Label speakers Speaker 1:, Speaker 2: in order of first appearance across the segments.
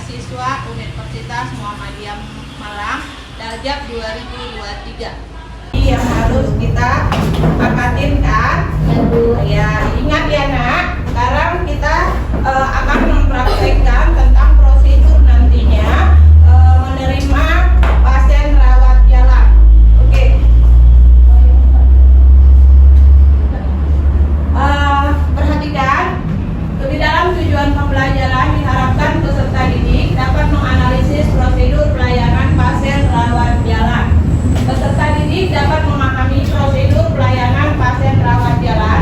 Speaker 1: mahasiswa Universitas Muhammadiyah Malang Daljab 2023. Yang harus kita akatin kan? Ya, ingat ya nak, sekarang kita akan mempraktekkan tentang prosedur nantinya menerima pasien rawat jalan. Oke. Perhatikan, lebih dalam tujuan pembelajaran diharapkan peserta didik dapat menganalisis prosedur pelayanan pasien rawat jalan. Peserta didik dapat memahami prosedur pelayanan pasien rawat jalan.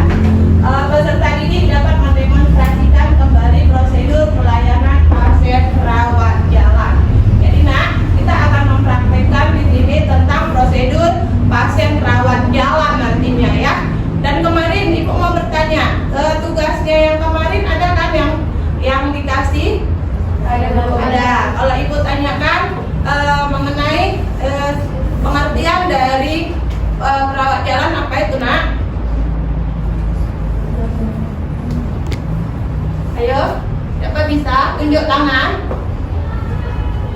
Speaker 1: Peserta didik dapat mendemonstrasikan kembali prosedur pelayanan pasien rawat jalan. Jadi nak, kita akan mempraktekkan di sini tentang prosedur pasien rawat jalan nantinya ya. Dan kemarin Ibu mau bertanya, tugasnya yang kemarin ada kan yang dikasih? Ada. Kalau Ibu tanyakan mengenai pengertian dari perawat jalan apa itu nak? Ayo, siapa bisa tunjuk tangan?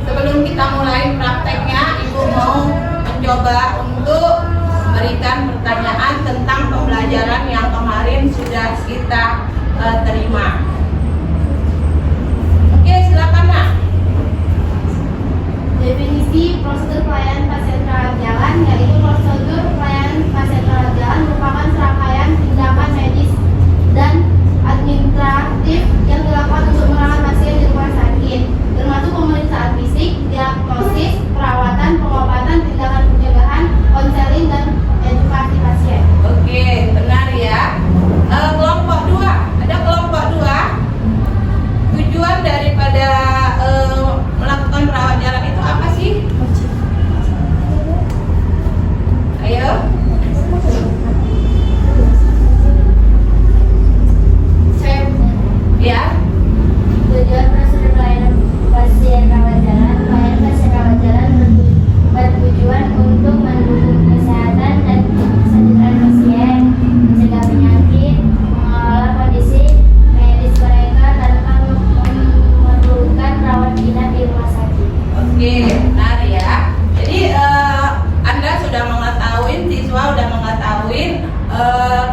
Speaker 1: Sebelum kita mulai prakteknya, Ibu mau mencoba untuk memberikan pertanyaan tentang pembelajaran yang kemarin sudah kita terima. Oke, silakan nak.
Speaker 2: Definisi prosedur pelayanan pasien rawat jalan yaitu prosedur pelayanan pasien rawat jalan merupakan serangkaian tindakan medis dan administratif yang dilakukan untuk merawat pasien di rumah sakit, termasuk pemeriksaan fisik, diagnosis, perawatan, pengobatan, tindakan pencegahan, konseling, dan edukasi pasien.
Speaker 1: Oke, benar ya. Kelompok 2, ada kelompok 2. Tujuan daripada melakukan perawat jalan itu apa sih? Ayo. Ya.
Speaker 2: Tujuan prosedur pelayanan pasien rawat jalan, pelayanan pasien rawat jalan bertujuan untuk mendukung kesehatan dan kesejahteraan pasien, mencegah penyakit, mengelola kondisi medis mereka tanpa memerlukan rawat inap di rumah sakit.
Speaker 1: Oke, benar ya. Jadi Anda sudah mengetahui, siswa sudah mengetahui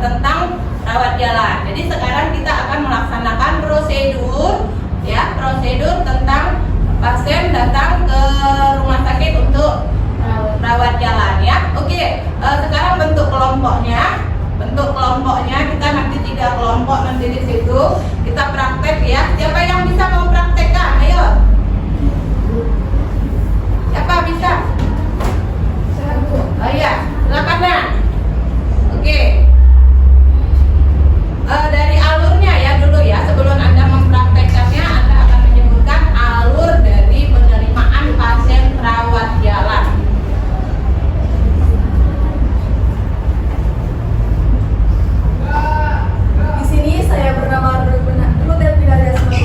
Speaker 1: tentang rawat jalan. Jadi sekarang kita akan melaksanakan prosedur ya, prosedur tentang pasien datang ke rumah sakit untuk rawat jalan ya. Oke, sekarang bentuk kelompoknya. Bentuk kelompoknya kita nanti 3 kelompok nanti di situ kita praktek ya. Siapa yang bisa mau praktekkan? Ayo. Siapa bisa? Oh iya, silakan nak. Oke. Dari alurnya ya dulu ya, sebelum Anda mempraktekkannya, Anda akan menyebutkan alur dari penerimaan pasien rawat jalan.
Speaker 3: Di sini saya bernama Ruth Delpidariasma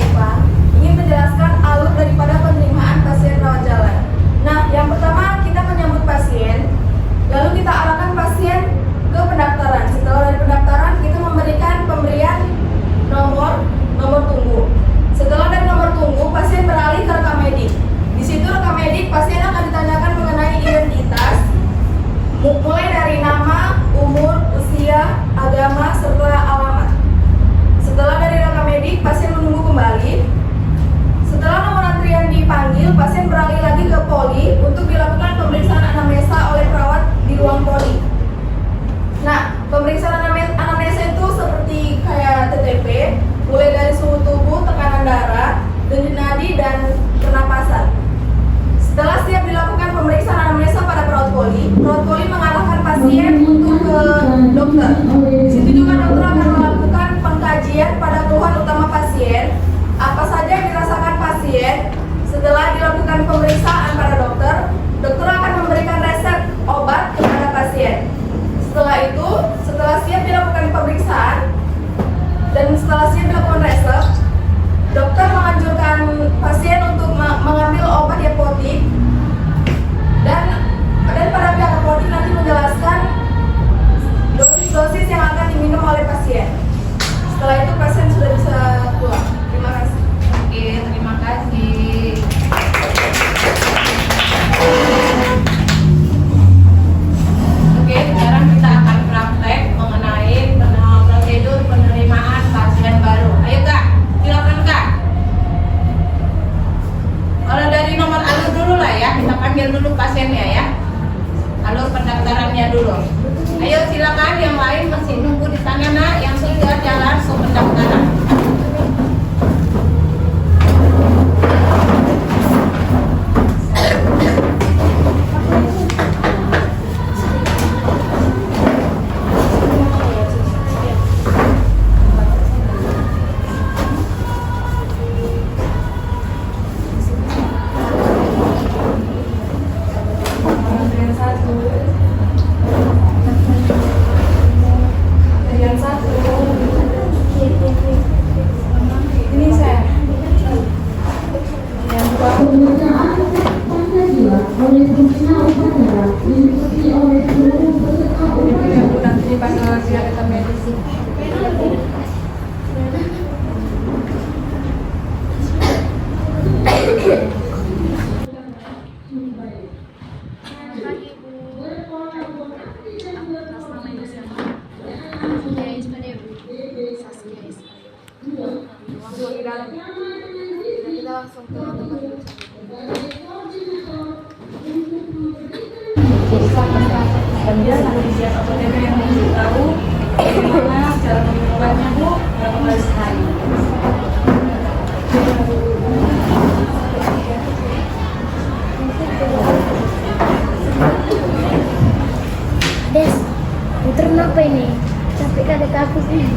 Speaker 2: Kita langsung ke tempat ibu.
Speaker 1: Kemudian ada di siap apoteker yang memberitahu bagaimana cara meminumnya Bu, berapa kali sehari.
Speaker 2: Des, puter kenapa ini? Capek ada kakus ini.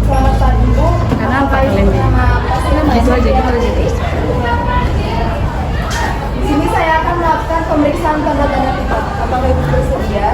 Speaker 2: Selamat pagi Bu.
Speaker 1: Kenapa kalian gitu aja guys.
Speaker 2: Di sini saya akan melakukan pemeriksaan tanda tanda pilot. Apakah Ibu bersedia?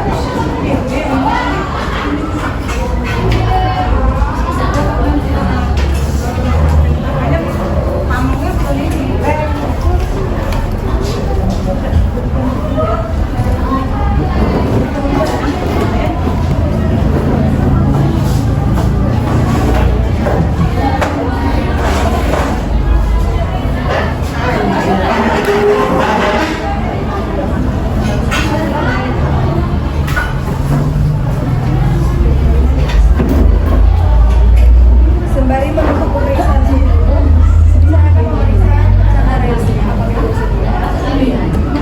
Speaker 2: Sembari menutup pemeriksaan ini, saya akan memeriksa tanda reaksinya. Apakah Ibu bersedia? Iya, nanti.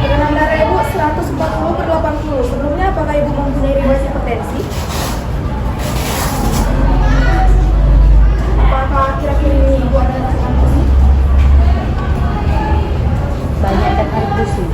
Speaker 2: Tekanan darah Ibu 140/80. Sebelumnya apakah Ibu mempunyai riwayat hipertensi? Apakah akhir-akhir ini Ibu ada rasakan pusing?
Speaker 3: Banyak dan hari pusing.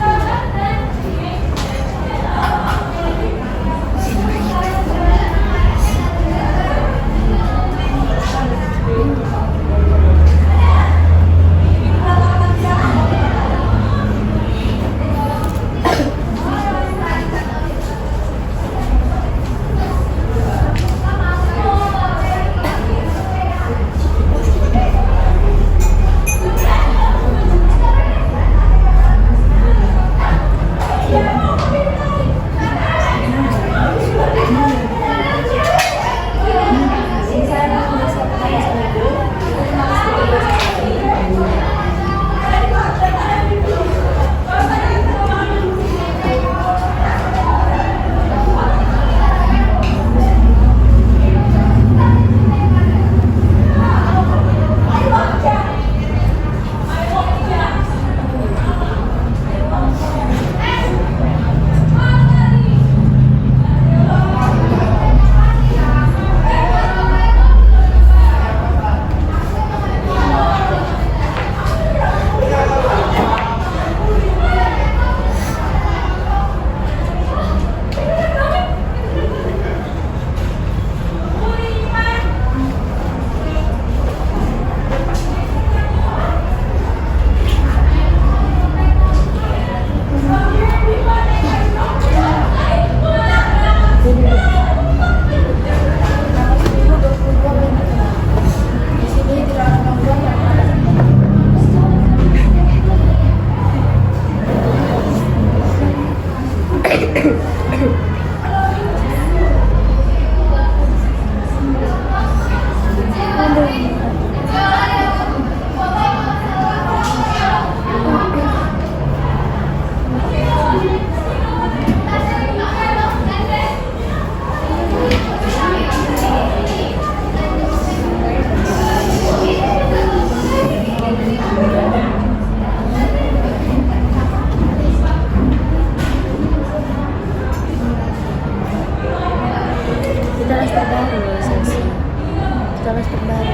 Speaker 2: kelas terbaru.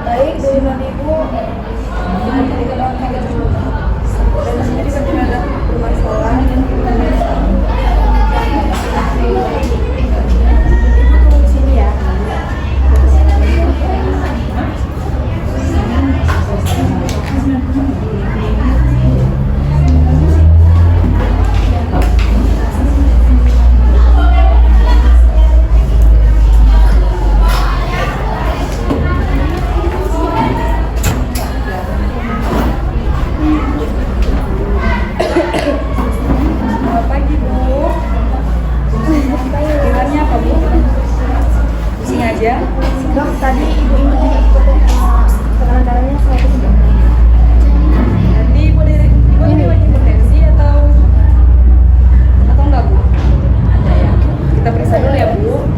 Speaker 4: Baik, dengan Ibu dan sendiri kami ada bermasalah. Ibu tunggu di sini ya. Selamat pagi Bu. Panggilannya apa Bu? Pusing aja.
Speaker 2: Dok, tadi ibu ini juga ikut tekanan darahnya 100.
Speaker 4: Nanti Ibu ini lagi hipertensi atau enggak Bu? Ada ya. Kita periksa dulu ya Bu.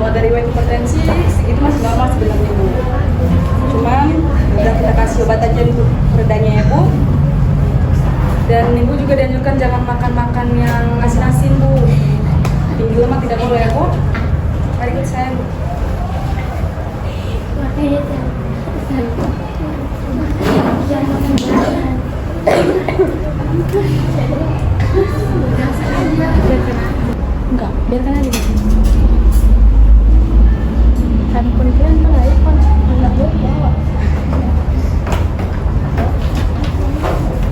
Speaker 4: Kalau dari riwayat hipertensi segitu masih normal sebenarnya Bu. Cuman udah kita kasih obat aja untuk peredanya ya Bu. Dan Ibu juga dianjurkan jangan makan yang asin-asin Bu. Tinggi lemak tidak boleh ya Bu. Mari ikut saya Bu.
Speaker 2: Enggak, biarkan aja. Handphone kalian kan iPhone, enggak boleh bawa.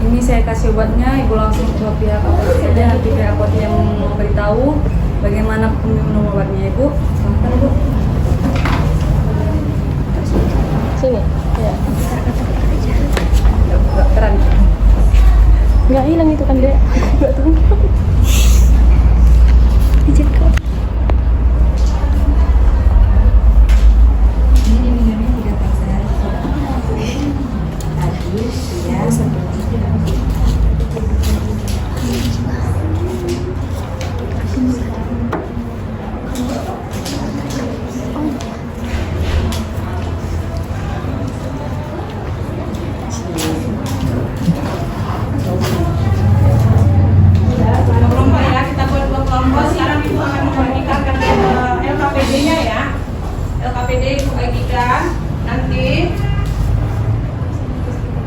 Speaker 4: Ini saya kasih obatnya, Ibu langsung ke pihak apotek saja. Nanti pihak apotek yang memberitahu bagaimana minum obatnya Ibu. Silahkan Ibu.
Speaker 2: Sini. Ya.
Speaker 4: Dokteran.
Speaker 2: Enggak hilang itu kan, Dek. Enggak tahu. Izin kok.
Speaker 4: Ini minumnya 3 tas sehari. Tadi ya seperti
Speaker 1: Kelompok ya, kita buat 2 kelompok. Sekarang Ibu akan membagikan ke LKPD-nya ya. LKPD Ibu bagikan. Nanti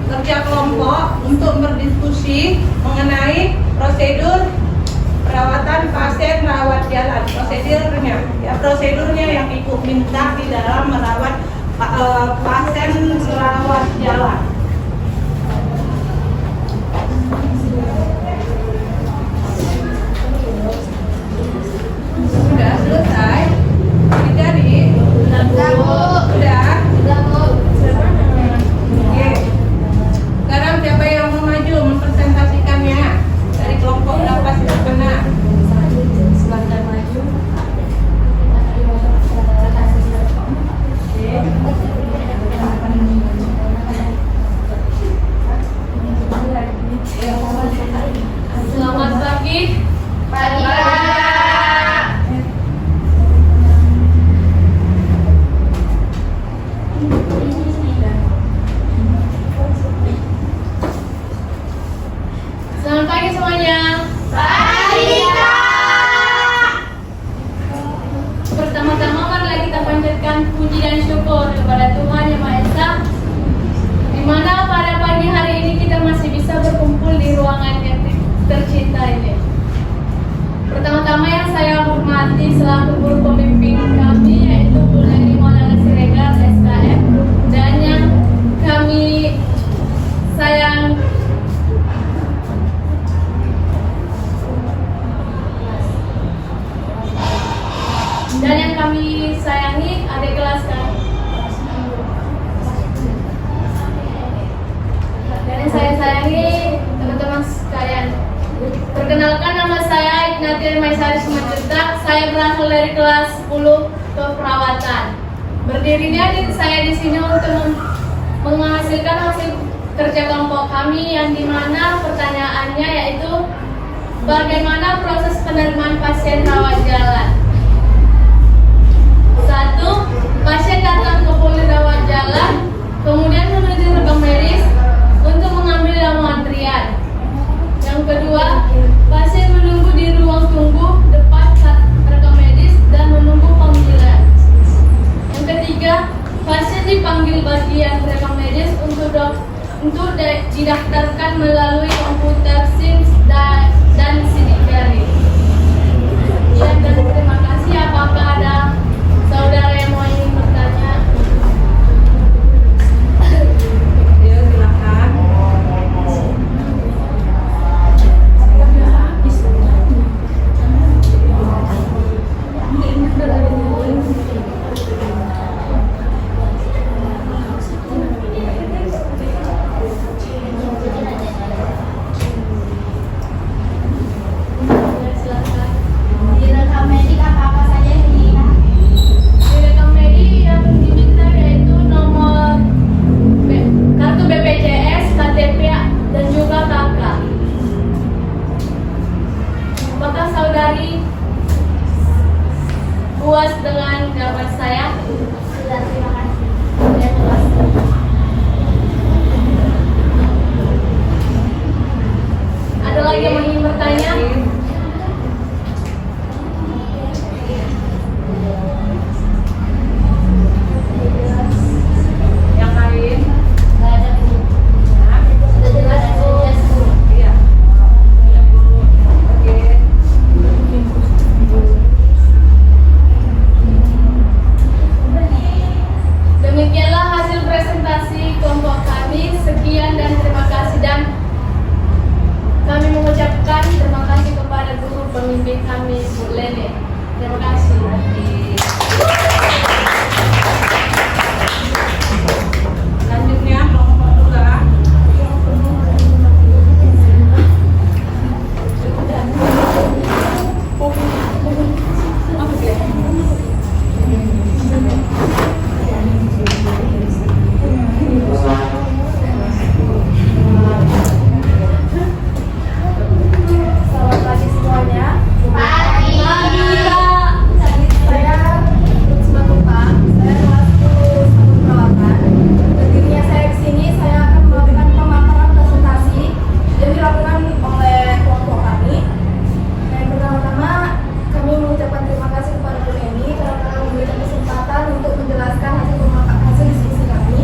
Speaker 1: kerja kelompok untuk berdiskusi mengenai prosedur perawatan pasien rawat jalan. Prosedurnya yang Ibu minta di dalam merawat pasien rawat jalan. Sudah selesai? Dicari?
Speaker 2: Sudah, Bu.
Speaker 1: Sudah?
Speaker 2: Sudah, Bu.
Speaker 1: Oke. Sekarang siapa yang mau maju mempresentasikannya? Dari kelompok berapa sudah benar?
Speaker 4: silahkan maju.
Speaker 1: Selamat pagi.
Speaker 2: Pagi, Kak.
Speaker 1: Selamat pagi semuanya.
Speaker 2: Pagi, Kak.
Speaker 1: Pertama-tama marilah kita panjatkan puji dan syukur kepada Tuhan Yang Maha Esa, di mana pada pagi hari ini kita masih bisa berkumpul di ruangan yang tercinta ini. Pertama-tama yang saya hormati selaku guru pembimbing kami yaitu Bu Leni Maulana Siregar SKM, dan yang kami sayang sayangi adik kelas kami. Dan yang saya sayangi teman-teman sekalian. Perkenalkan, nama saya Ignatia Maisari Simanjuntak. Saya berasal dari kelas 10 keperawatan.
Speaker 2: Berdirinya saya di sini untuk menghasilkan hasil kerja kelompok kami yang dimana pertanyaannya yaitu bagaimana proses penerimaan pasien rawat jalan. 1. Pasien datang ke poli rawat jalan, kemudian menuju rekam medis untuk mengambil ramuan antrian. Yang kedua, pasien menunggu di ruang tunggu depan rekam medis dan menunggu panggilan. Yang ketiga, pasien dipanggil bagian rekam medis untuk didaftarkan melalui komputer SIM dan sidik jari. Ya, dan terima kasih. Apakah ada saudara yang mau ingin bertanya?
Speaker 4: Ya, silakan.
Speaker 2: Silakan. Di rekam medik apa saja yang dilihat? Di rekam medik yang diminta yaitu nomor kartu BPJS, KTP, dan juga KK. Apakah saudari puas dengan jawaban saya? Sudah, terima kasih. Ya, puas. Ada lagi yang ingin bertanya?
Speaker 4: Yang lain?
Speaker 2: Nggak ada, Bu. Sudah jelas, Bu.
Speaker 4: Iya. Oke.
Speaker 2: Demikianlah hasil presentasi kelompok kami. Sekian dan terima kasih, dan kami mengucapkan terima kasih kepada guru pembimbing kami, Bu Lene. Terima kasih.
Speaker 4: Selanjutnya kelompok 2.
Speaker 5: Selamat pagi semuanya.
Speaker 2: Pagi.
Speaker 5: Saya Rusma Tupang. Saya kelas 10 Sambung Perawatan. Berdirinya saya di sini, saya akan melakukan pemaparan presentasi yang dilakukan oleh kelompok kami. Yang pertama-tama, kami mengucapkan terima kasih kepada Bu Neni karena telah memberikan kesempatan untuk menjelaskan hasil diskusi kami.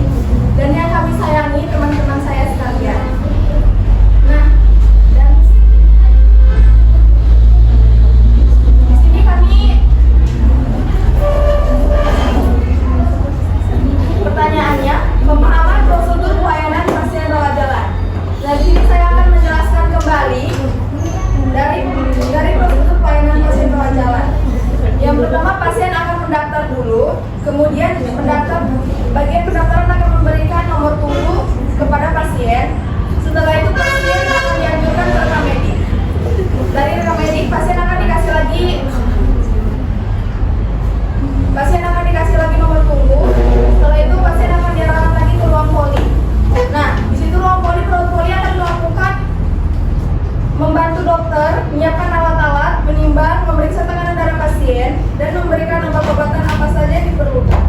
Speaker 5: Dan yang kami sayangi teman-teman saya sekalian. Nah, dan di sini kami pertanyaannya pemahaman prosedur pelayanan pasien rawat jalan. Dan di sini saya akan menjelaskan kembali dari prosedur pelayanan pasien rawat jalan. Yang pertama, pasien akan mendaftar dulu, kemudian bagian pendaftaran akan memberikan nomor tunggu kepada pasien. Setelah itu pasien akan dianjurkan ke rekam medik. Dari rekam medik pasien akan dikasih lagi nomor tunggu. Setelah itu pasien akan diarahkan lagi ke ruang poli. Nah, di situ ruang poli, perawat poli akan melakukan membantu dokter menyiapkan alat-alat, menimbang, memeriksa tekanan darah pasien, dan memberikan obat-obatan apa saja yang diperlukan.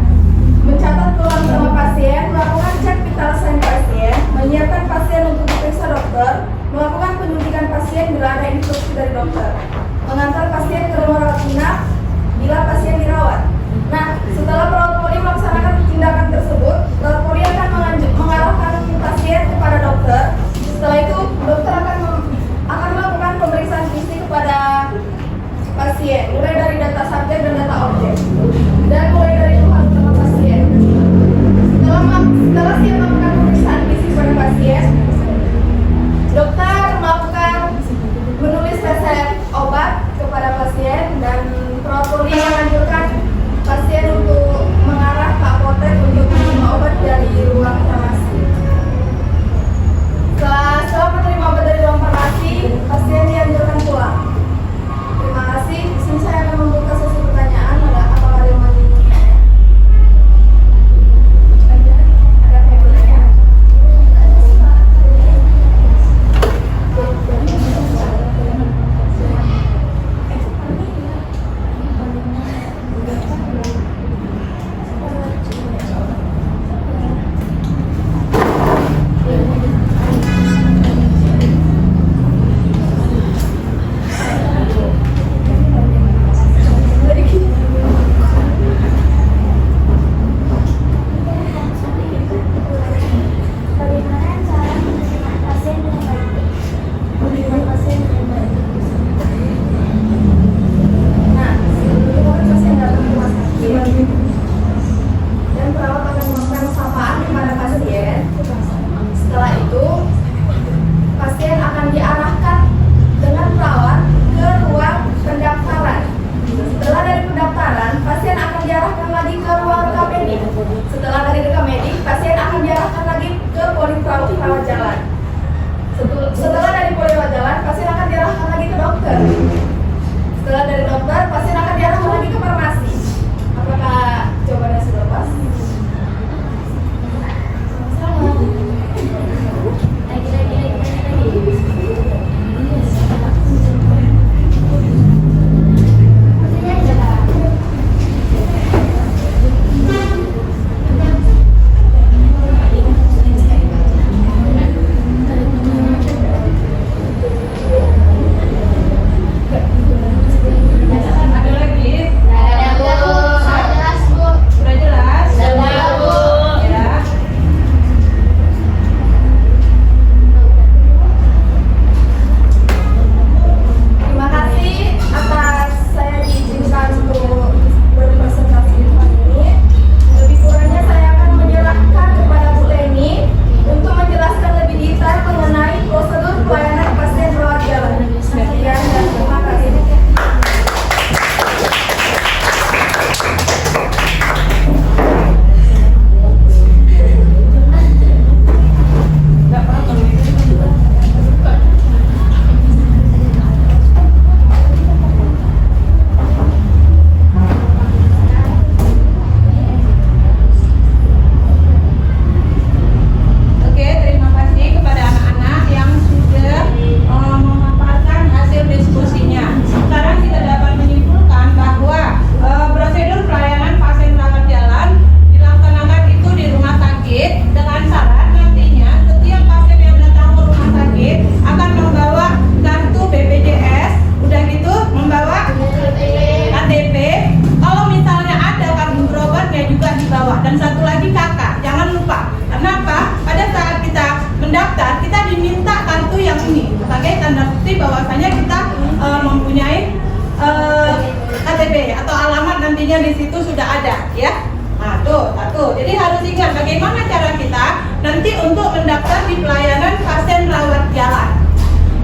Speaker 1: situ sudah ada ya. Nah, tuh, satu. Jadi harus ingat bagaimana cara kita nanti untuk mendaftar di pelayanan pasien rawat jalan.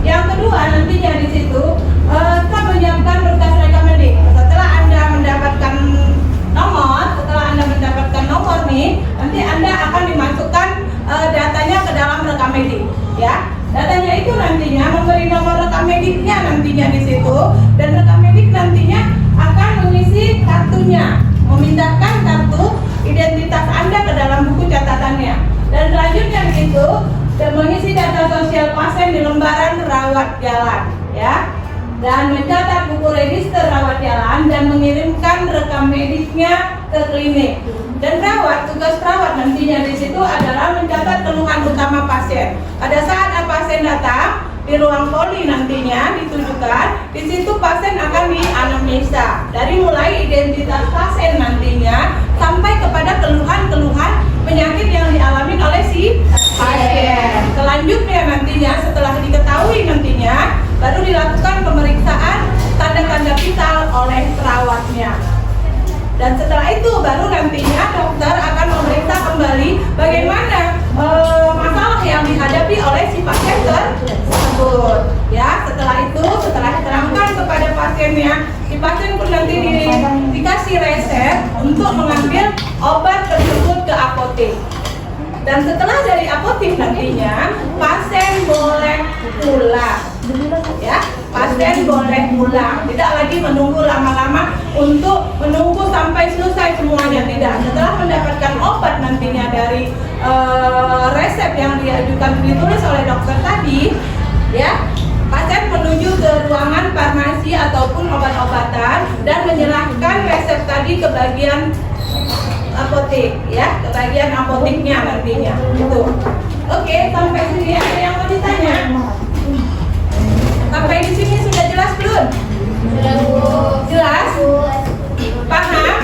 Speaker 1: Yang kedua, nantinya di situ kita menyiapkan berkas rekening. Setelah Anda mendapatkan nomor nih, nanti Anda akan dimasukkan datanya ke dalam rekam medik, ya. Datanya itu nantinya memberi nomor rekam mediknya nantinya di situ, dan rekam medik nantinya akan mengisi kartunya, memindahkan kartu identitas Anda ke dalam buku catatannya, dan selanjutnya itu dan mengisi data sosial pasien di lembaran rawat jalan, ya, dan mencatat buku register rawat jalan dan mengirimkan rekam mediknya ke klinik. Dan tugas perawat nantinya di situ adalah mencatat keluhan utama pasien. Pada saat pasien datang di ruang poli nantinya ditujukan, di situ pasien akan dianamnesa dari mulai identitas pasien nantinya sampai kepada keluhan-keluhan penyakit yang dialami oleh si pasien. Selanjutnya nantinya setelah diketahui nantinya baru dilakukan pemeriksaan tanda-tanda vital oleh perawatnya. Dan setelah itu baru nantinya dokter akan memeriksa kembali bagaimana masalah yang dihadapi oleh si pasien tersebut. Ya, setelah itu setelah diterangkan kepada pasiennya, si pasien pun nanti dikasih resep untuk mengambil obat tersebut ke apotek. Dan setelah dari apotek nantinya pasien boleh pulang, ya, pasien boleh pulang, tidak lagi menunggu lama-lama untuk menunggu sampai selesai semuanya, tidak. Setelah mendapatkan obat nantinya dari resep yang diajukan ditulis oleh dokter tadi, ya, pasien menuju ke ruangan farmasi ataupun obat-obatan dan menyerahkan resep tadi ke bagian apotek, ya, ke bagian apoteknya nantinya. Itu. Oke, sampai sini ada yang mau ditanya? Sampai di sini sudah jelas belum? Jelas? Paham?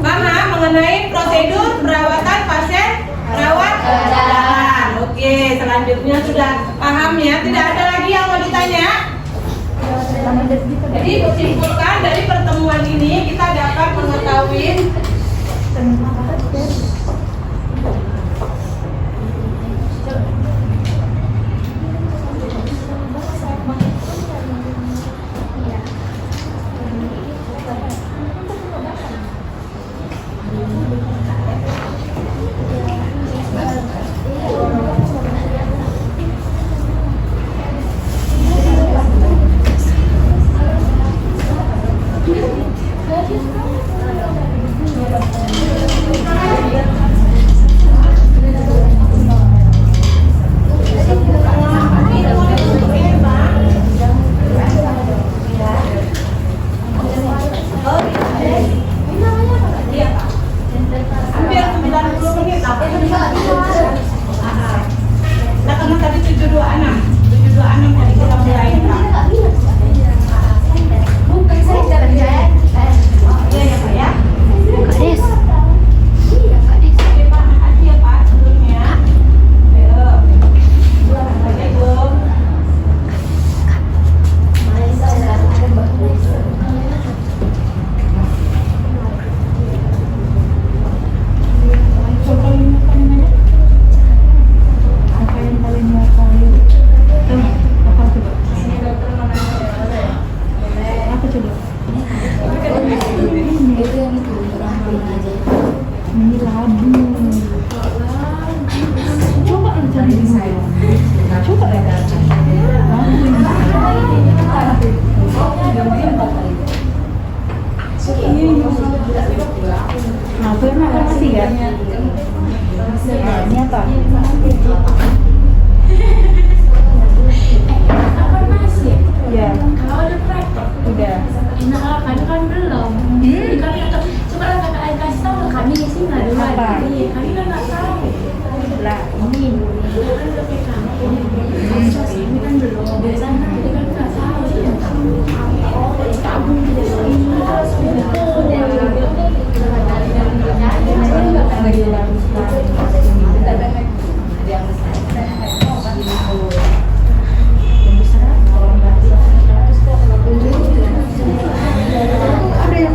Speaker 1: Paham mengenai prosedur perawatan pasien rawat jalan. Oke, selanjutnya sudah paham ya? Tidak ada lagi yang mau ditanya? Jadi kesimpulan dari pertemuan ini kita dapat mengetahui
Speaker 2: Ada yang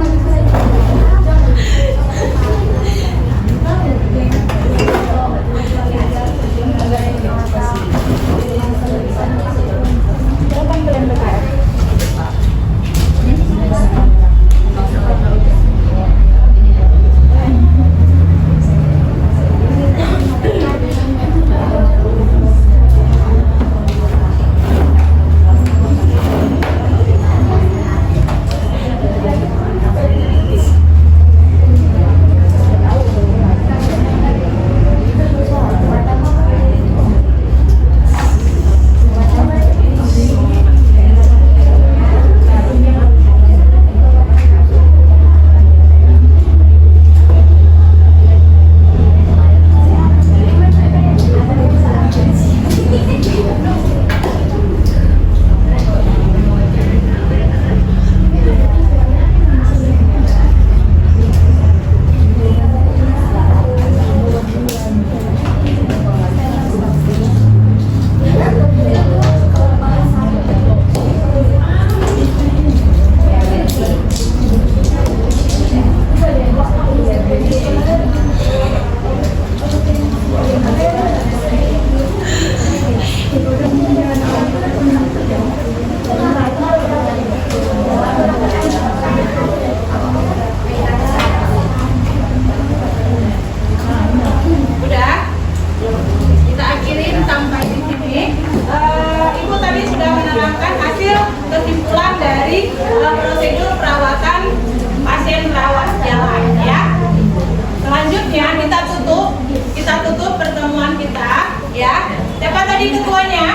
Speaker 1: jadi ketuanya?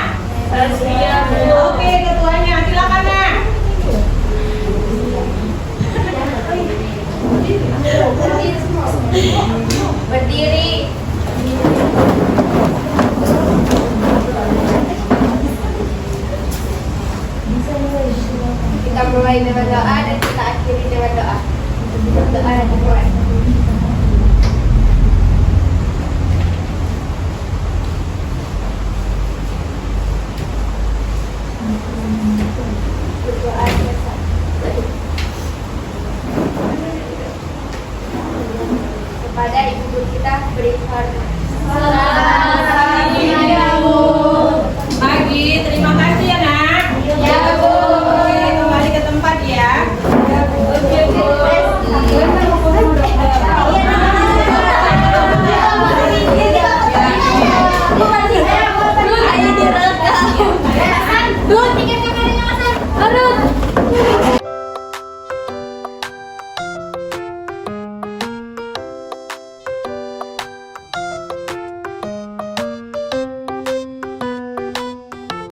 Speaker 1: Iya, Bu. Oke, ketuanya. Silakan, Nak.
Speaker 2: Berdiri. Kita mulai dengan doa dan kita akhiri dengan doa. Doa dan doa. Berdoa kepada ibu kita berikan.